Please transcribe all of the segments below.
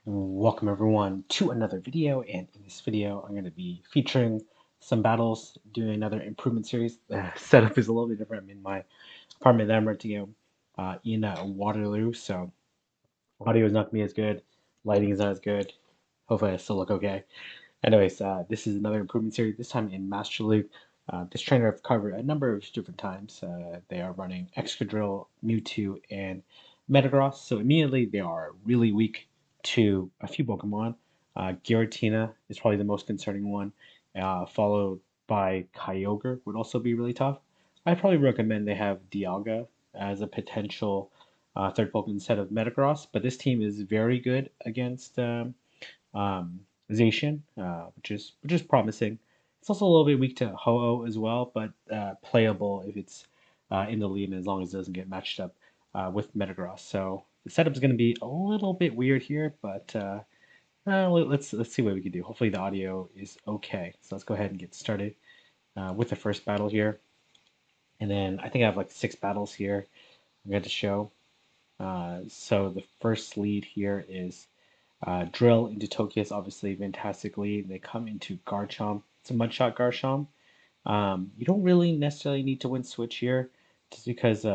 Welcome everyone to another video, and in this video I'm going to be featuring some battles, doing another improvement series. The setup is a little bit different. I'm in my apartment that I'm renting out in Waterloo, so audio is not going to be as good, lighting is not as good. Hopefully I still look okay. Anyways, this is another improvement series, this time in Master League. This trainer I've covered a number of different times. They are running Excadrill, Mewtwo, and Metagross, so immediately they are really weak to a few Pokemon. Giratina is probably the most concerning one, followed by Kyogre would also be really tough. I'd probably recommend they have Dialga as a potential third Pokemon instead of Metagross, but this team is very good against um, Zacian, which is promising. It's also a little bit weak to Ho-Oh as well, but playable if it's in the lead and as long as it doesn't get matched up with Metagross. So the setup is going to be a little bit weird here, but let's see what we can do. Hopefully the audio is okay. So let's go ahead and get started with the first battle here, and then I think I have like 6 battles here I'm going to show. So the first lead here is Drill into Tokias, obviously fantastic lead. They come into Garchomp. It's a Mudshot Garchomp. You don't really necessarily need to win Switch here, just because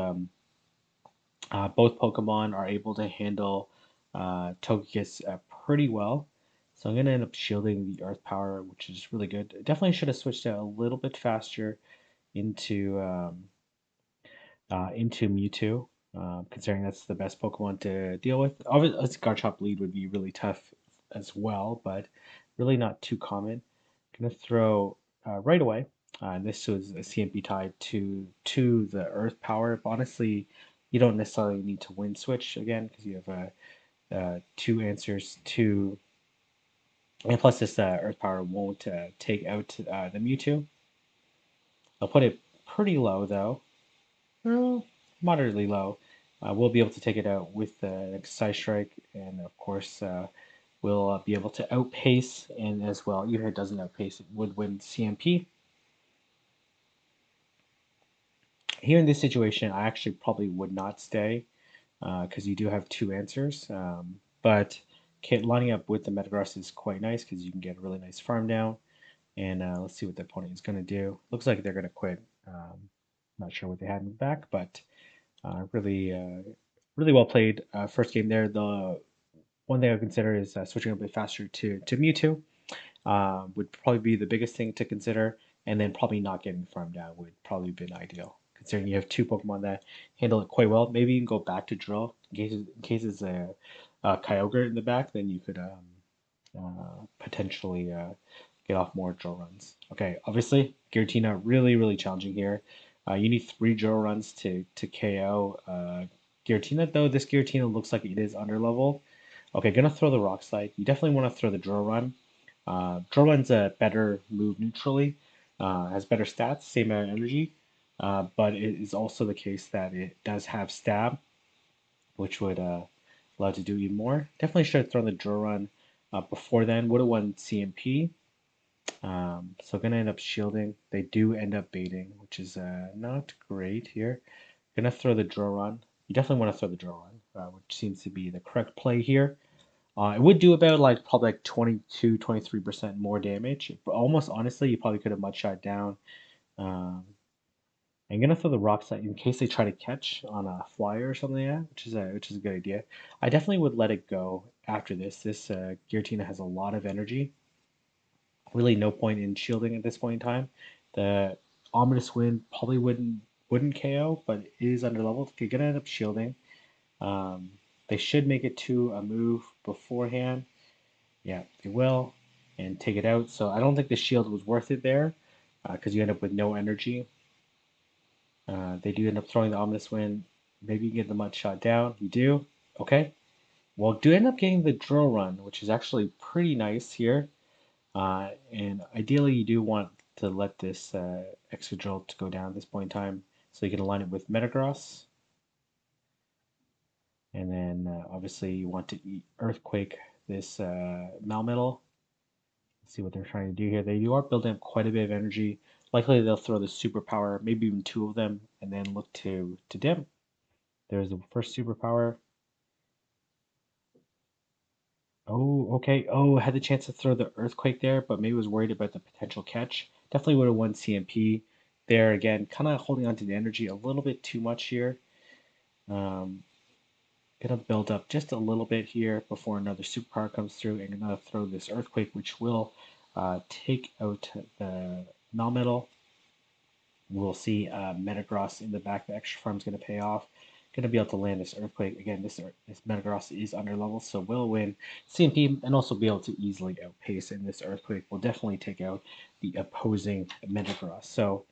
both Pokemon are able to handle Togekiss pretty well. So I'm going to end up shielding the Earth Power, which is really good. Definitely should have switched out a little bit faster into into Mewtwo, considering that's the best Pokemon to deal with. Obviously, Garchomp lead would be really tough as well, but really not too common. Gonna throw right away. This was a CMP tied to the Earth Power. But honestly, you don't necessarily need to win switch again because you have 2 answers to, and plus this Earth Power won't take out the Mewtwo. I'll put it pretty low though. Well, moderately low. We'll be able to take it out with the Side Strike, and of course, we'll be able to outpace, and as well, even if it doesn't outpace, it would win CMP. Here in this situation, I actually probably would not stay because you do have 2 answers. But lining up with the Metagross is quite nice because you can get a really nice farm down. And let's see what the opponent is going to do. Looks like they're going to quit. Not sure what they had in the back, but really well played first game there. The one thing I would consider is switching a bit faster to Mewtwo. Would probably be the biggest thing to consider, and then probably not getting farmed down would probably be ideal, considering you have 2 Pokemon that handle it quite well. Maybe you can go back to Drill in case it's a Kyogre in the back, then you could potentially get off more drill runs. Okay, obviously, Giratina really challenging here. You need 3 drill runs to KO Giratina, though this Giratina looks like it is underlevel. Okay, gonna throw the Rock Slide. You definitely want to throw the drill run. Drill run's a better move neutrally, has better stats, same amount of energy, but it is also the case that it does have stab, which would allow it to do even more. Definitely should have thrown the drill run before then. Would have won CMP. So gonna end up shielding. They do end up baiting, which is not great here. Gonna throw the drill run. You definitely want to throw the drill run, which seems to be the correct play here. It would do about like probably like 22, 23% more damage. Almost honestly, you probably could have mud shot down. Um, I'm gonna throw the rock slide in case they try to catch on a flyer or something like that, which is a good idea. I definitely would let it go after this. This Giratina has a lot of energy. Really, no point in shielding at this point in time. The ominous wind probably wouldn't KO, but it is under leveled. You're gonna end up shielding. Um, they should make it to a move beforehand. Yeah, they will, and take it out. So I don't think the shield was worth it there, because you end up with no energy. They do end up throwing the ominous wind. Maybe you get the mud shot down. You do. Okay. Well, do end up getting the drill run, which is actually pretty nice here. And ideally, you do want to let this extra drill to go down at this point in time, so you can align it with Metagross. And then obviously you want to Earthquake this Melmetal. See what they're trying to do here. They are building up quite a bit of energy. Likely they'll throw the superpower, maybe even 2 of them, and then look to dim. There's the first superpower. Oh, okay. Oh, had the chance to throw the Earthquake there, but maybe was worried about the potential catch. Definitely would have won CMP there again. Kind of holding on to the energy a little bit too much here. Um, Gonna build up just a little bit here before another superpower comes through, and gonna throw this Earthquake, which will take out the Melmetal. We'll see Metagross in the back. The extra farm is going to pay off. Going to be able to land this Earthquake. Again, this Metagross is under level, so will win CMP and also be able to easily outpace. And this Earthquake will definitely take out the opposing Metagross. So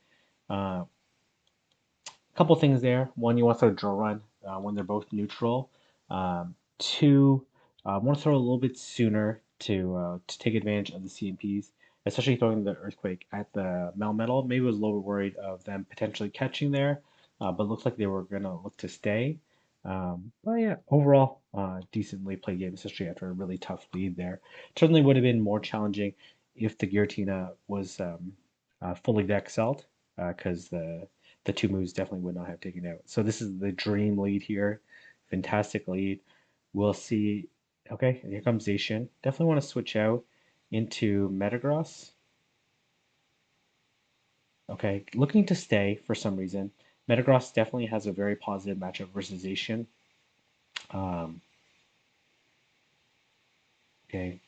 uh, couple things there. One, you want to throw a drill run when they're both neutral. Two, want to throw a little bit sooner to take advantage of the CMPs, especially throwing the Earthquake at the Melmetal. Maybe was a little bit worried of them potentially catching there, but looks like they were going to look to stay. But yeah, overall, decently played game, especially after a really tough lead there. Certainly would have been more challenging if the Giratina was fully deck-celled, because the two moves definitely would not have taken out. So this is the dream lead here. Fantastic lead. We'll see. Okay, here comes Zacian. Definitely want to switch out into Metagross. Okay, looking to stay for some reason. Metagross definitely has a very positive matchup versus Zacian. Um, okay,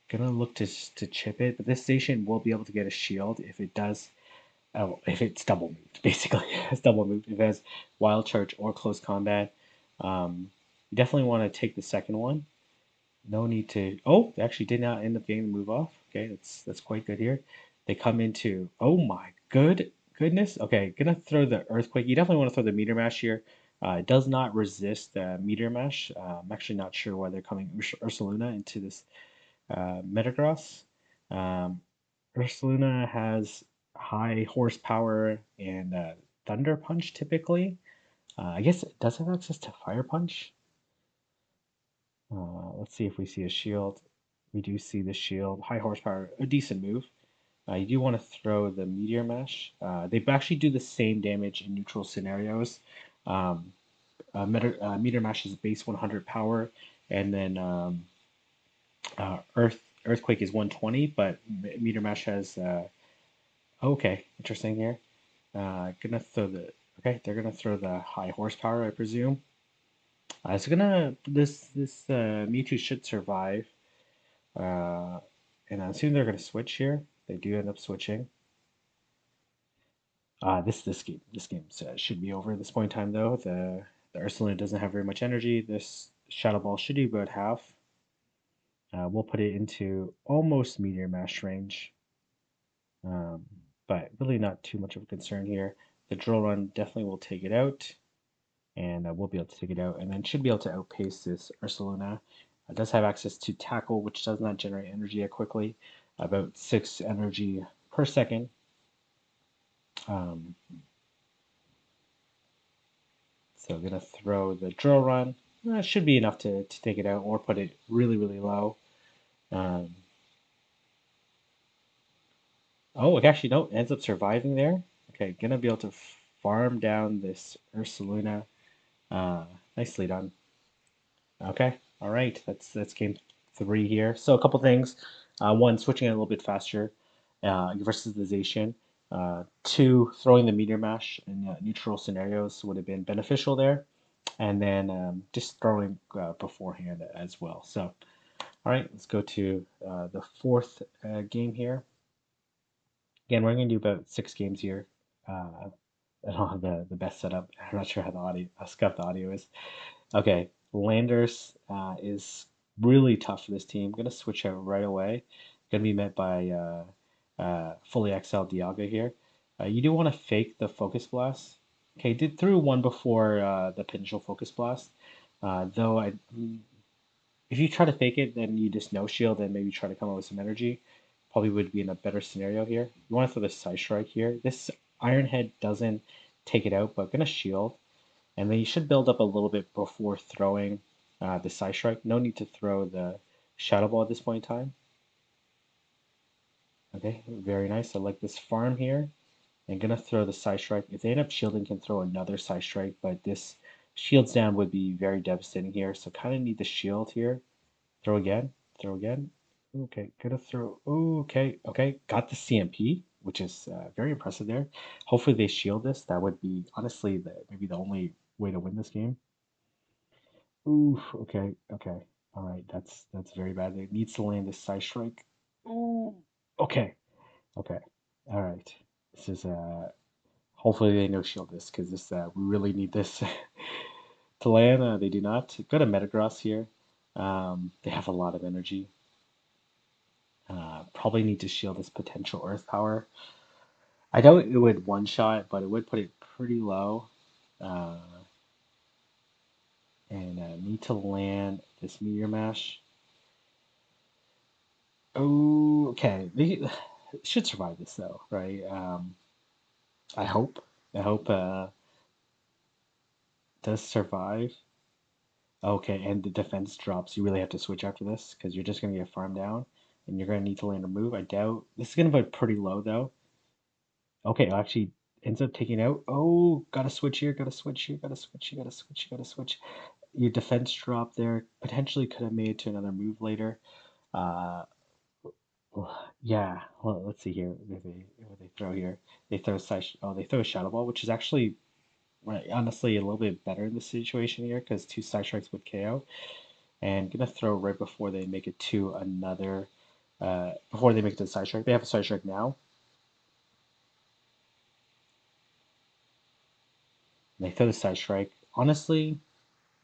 gonna look to chip it, but this Zacian will be able to get a shield if it does. Oh, if it's double moved, basically, it's double moved. If it has wild charge or close combat, you definitely want to take the second one. No need to. Oh, they actually did not end up getting the move off. Okay, that's quite good here. They come into. Oh my goodness. Okay, gonna throw the earthquake. You definitely want to throw the meteor mash here. It does not resist meteor mash. I'm actually not sure why they're coming Ursaluna into this Metagross. Um, Ursaluna has high horsepower and Thunder Punch typically. I guess it does have access to Fire Punch. Let's see if we see a shield. We do see the shield. High horsepower, a decent move. You do want to throw the Meteor Mash. They actually do the same damage in neutral scenarios. Um, Meteor Mash is base 100 power, and then Earthquake is 120, but Meteor Mash has. Okay, interesting here. Gonna throw the. Okay, they're gonna throw the high horsepower, I presume. It's gonna this Mewtwo should survive. Uh, and I assume they're going to switch here. They do end up switching. This game should be over at this point in time though. The Ursaluna doesn't have very much energy. This Shadow Ball should do about half. We'll put it into almost Meteor Mash range, um, but really not too much of a concern here. The Drill Run definitely will take it out, and we'll be able to take it out, and then should be able to outpace this Ursaluna. It does have access to Tackle, which does not generate energy that quickly, about 6 energy per second. Um, so I'm gonna throw the Drill Run. Should be enough to take it out, or put it really, really low. Um, oh, it actually no, ends up surviving there. Okay, gonna be able to farm down this Ursaluna. Uh, Nicely done. Okay, all right. That's game three here. So a couple things. One, switching it a little bit faster versus the Zacian. Two, throwing the meteor mash in neutral scenarios would have been beneficial there, and then just throwing beforehand as well. So, all right, let's go to the fourth game here. Again, we're going to do about 6 games here. I don't have the best setup. I'm not sure how scuffed the audio is. Okay, Landers is really tough for this team. Gonna switch out right away. Gonna be met by fully XL Dialga here. You do want to fake the Focus Blast. Okay, did through one before the potential Focus Blast. Though if you try to fake it, then you just no shield and maybe try to come up with some energy. Probably would be in a better scenario here. You want to throw the Side Strike here. This Iron Head doesn't take it out, but gonna shield. And then you should build up a little bit before throwing the Side Strike. No need to throw the Shadow Ball at this point in time. Okay, very nice. I like this farm here. I'm gonna throw the Side Strike. If they end up shielding, can throw another Side Strike, but this shields down would be very devastating here. So kind of need the shield here. Throw again. Throw again. Okay, gonna throw. Okay, okay. Got the CMP, which is very impressive there. Hopefully they shield this. That would be honestly maybe the only way to win this game. Ooh, okay, okay. All right, that's very bad. It needs to land this side strike. Ooh, okay, okay. All right. This is hopefully they no shield this because this we really need this to land. They do not. Go to Metagross here. They have a lot of energy. Probably need to shield this potential Earth Power. I doubt it would one shot, but it would put it pretty low. Uh, and need to land this Meteor Mash. Oh, okay. They should survive this though, right? I hope. I hope does survive. Okay, and the defense drops. You really have to switch after this because you're just gonna get farmed down, and you're gonna need to land a move. I doubt this is gonna put pretty low though. Okay, it actually ends up taking out. Oh, gotta switch here. Gotta switch here. Gotta switch. You gotta switch. You gotta switch. Your defense drop there potentially could have made to another move later. Uh, yeah. Well, let's see here. What they throw here? They throw they throw a shadow ball, which is actually right, honestly a little bit better in this situation here because two side strikes would KO. And gonna throw right before they make it to another. Before they make it to the side strike, they have a side strike now. And they throw the side strike. Honestly,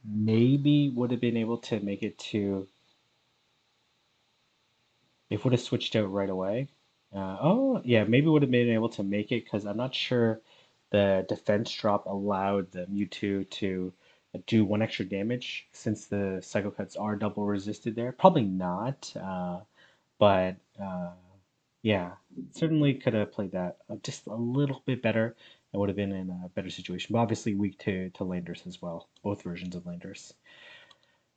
maybe would have been able to make it to if would have switched out right away. Oh, yeah, maybe would have been able to make it because I'm not sure the defense drop allowed the Mewtwo to do one extra damage since the Psycho Cuts are double resisted there. Probably not, but yeah, certainly could have played that just a little bit better and would have been in a better situation. But obviously weak to Landers as well, both versions of Landers.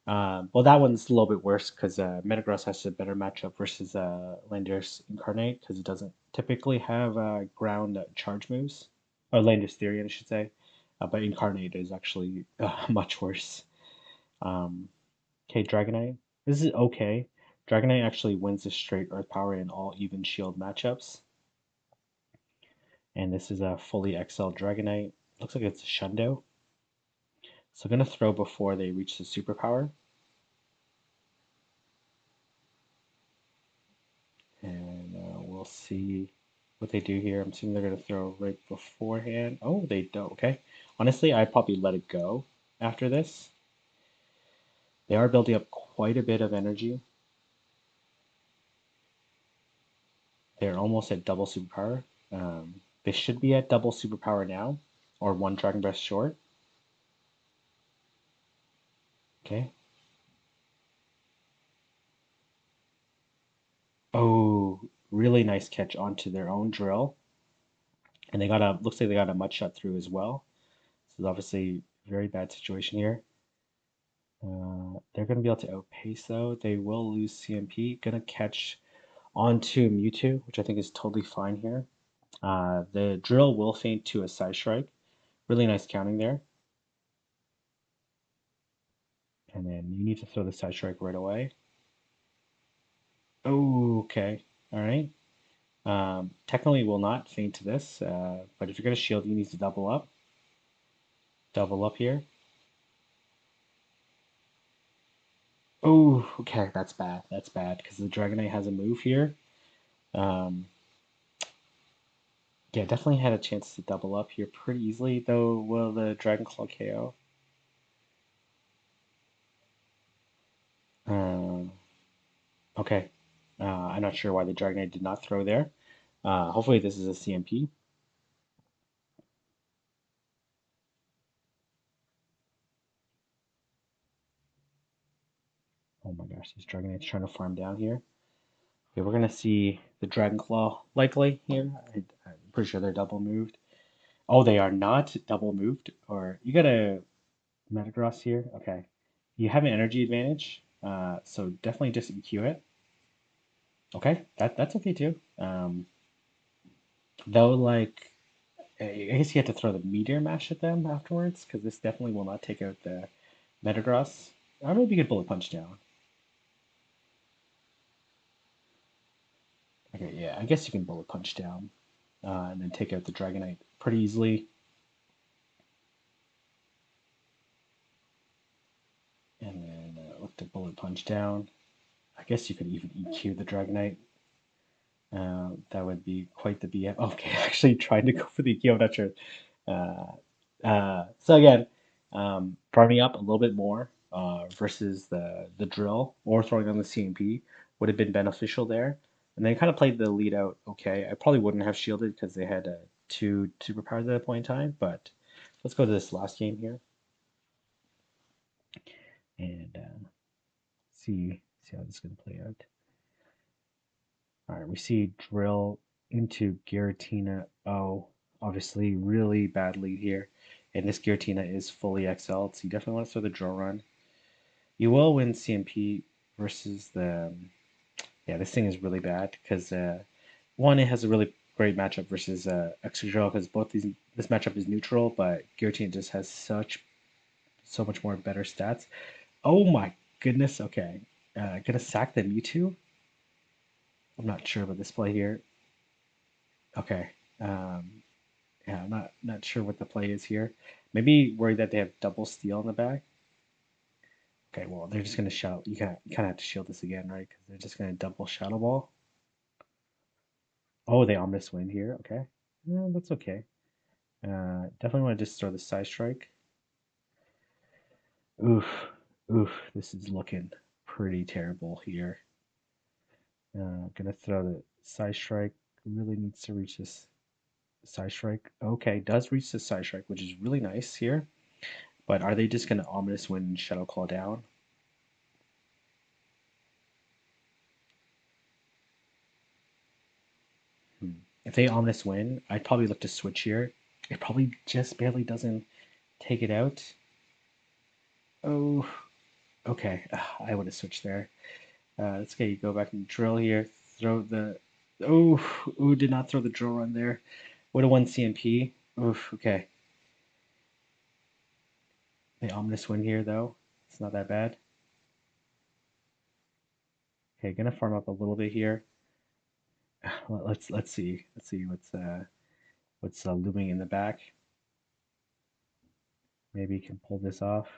Well, that one's a little bit worse because Metagross has a better matchup versus Landorus Incarnate because it doesn't typically have ground charge moves, or Landorus Therian, I should say. But Incarnate is actually much worse. Um, okay, Dragonite. This is okay. Dragonite actually wins the straight Earth Power in all even shield matchups. And this is a fully XL Dragonite. Looks like it's a Shundo. So I'm going to throw before they reach the superpower. And we'll see what they do here. I'm assuming they're going to throw right beforehand. Oh, they don't. Okay. Honestly, I'd probably let it go after this. They are building up quite a bit of energy. They're almost at double superpower. They should be at double superpower now, or one Dragon Breath short. Okay. Oh, really nice catch onto their own drill. And they got looks like they got a mud shot through as well. So obviously very bad situation here. They're going to be able to outpace though. They will lose CMP. Going to catch onto Mewtwo, which I think is totally fine here. The drill will feint to a side strike. Really nice counting there. And then you need to throw the side strike right away. Oh, okay. All right. Technically will not feint to this, but if you're going to shield, you need to double up. Double up here. Oh, okay, that's bad. That's bad because the Dragonite has a move here. Um, yeah, definitely had a chance to double up here pretty easily, though. Will the Dragon Claw KO? Uh, okay. I'm not sure why the Dragonite did not throw there. Hopefully this is a CMP. Oh my gosh, this Dragonite's trying to farm down here. Okay, we're gonna see the Dragon Claw likely here. I'm pretty sure they're double moved. Oh, they are not double moved. Or you got a Metagross here. Okay, you have an energy advantage, so definitely just EQ it. Okay, that's okay too. Though, like, I guess you have to throw the Meteor Mash at them afterwards, because this definitely will not take out the Metagross. Or maybe you could Bullet Punch down. Okay, yeah, I guess you can bullet punch down and then take out the Dragonite pretty easily. And then look to bullet punch down. I guess you could even EQ the Dragonite. That would be quite the BF. Okay, actually trying to go for the EQ, I'm not sure. So again, farming up a little bit more versus the drill or throwing on the CMP would have been beneficial there. And then kind of played the lead out okay. I probably wouldn't have shielded because they had two superpowers at that point in time. But let's go to this last game here and see how this is going to play out. All right, we see drill into Giratina. Oh, obviously, really bad lead here. And this Giratina is fully XL'd, so you definitely want to throw the drill run. You will win CMP versus the. Yeah, this thing is really bad because one, it has a really great matchup versus extra drill because both these this matchup is neutral, but Giratina just has so much more better stats. Oh my goodness. Okay, gonna sack the Mewtwo. I'm not sure about this play here. Okay. Um, Yeah, I'm not sure what the play is here. Maybe worried that they have double steal in the back. Okay, well they're just gonna shadow. You kind of have to shield this again, right? Because they're just gonna double shadow ball. Oh, they almost win here. Okay, no, that's okay. Definitely want to just throw the side strike. Oof, oof. This is looking pretty terrible here. Gonna throw the side strike. Really needs to reach this side strike. Okay, does reach the side strike, which is really nice here. But are they just gonna ominous win Shadow Claw down? Hmm. If they ominous win, I'd probably look to switch here. It probably just barely doesn't take it out. Oh, okay. I would have switched there. Let's get you go back and drill here. Throw the. Oh, ooh, did not throw the drill run there. Would have won CMP. Oof, okay. The ominous win here though. It's not that bad. Okay, gonna farm up a little bit here. Let's see. Let's see what's looming in the back. Maybe you can pull this off.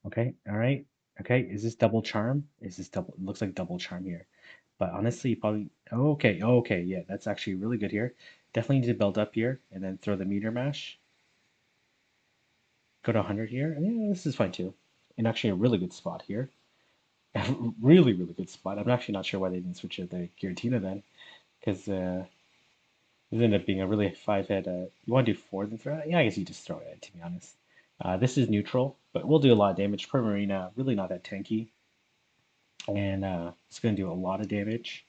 Okay, all right. Okay, is this double charm? Is this double? It looks like double charm here. But honestly, probably. Oh, okay, oh, okay, yeah, that's actually really good here. Definitely need to build up here and then throw the meter mash. Go to 100 here. And yeah, this is fine too. And actually, a really good spot here. Really, really good spot. I'm actually not sure why they didn't switch to the Giratina then, because this ended up being a really five head. You want to do four than throw? Yeah, I guess you just throw it, to be honest. This is neutral, but we'll do a lot of damage. Primarina, really not that tanky. And it's going to do a lot of damage.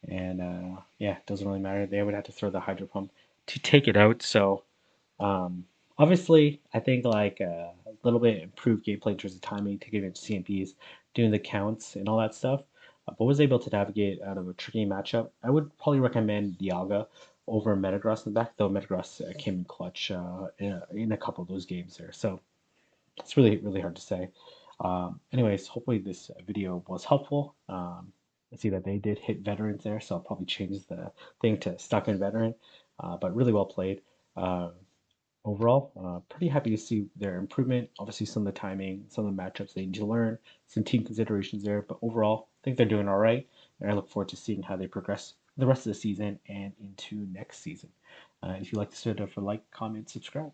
And yeah, it doesn't really matter. They would have to throw the hydro pump to take it out. So um, obviously, I think like a little bit improved gameplay in terms of timing, taking advantage of CMPs, doing the counts and all that stuff. But was able to navigate out of a tricky matchup. I would probably recommend Dialga over Metagross in the back, though Metagross came in clutch in a couple of those games there. So it's really really hard to say. Anyways, hopefully this video was helpful. I see that they did hit veterans there, so I'll probably change the thing to stuck in veteran. But really well played. Uh, Overall, pretty happy to see their improvement. Obviously, some of the timing, some of the matchups they need to learn, some team considerations there. But overall, I think they're doing all right, and I look forward to seeing how they progress the rest of the season and into next season. If you like this video, for like, comment, subscribe.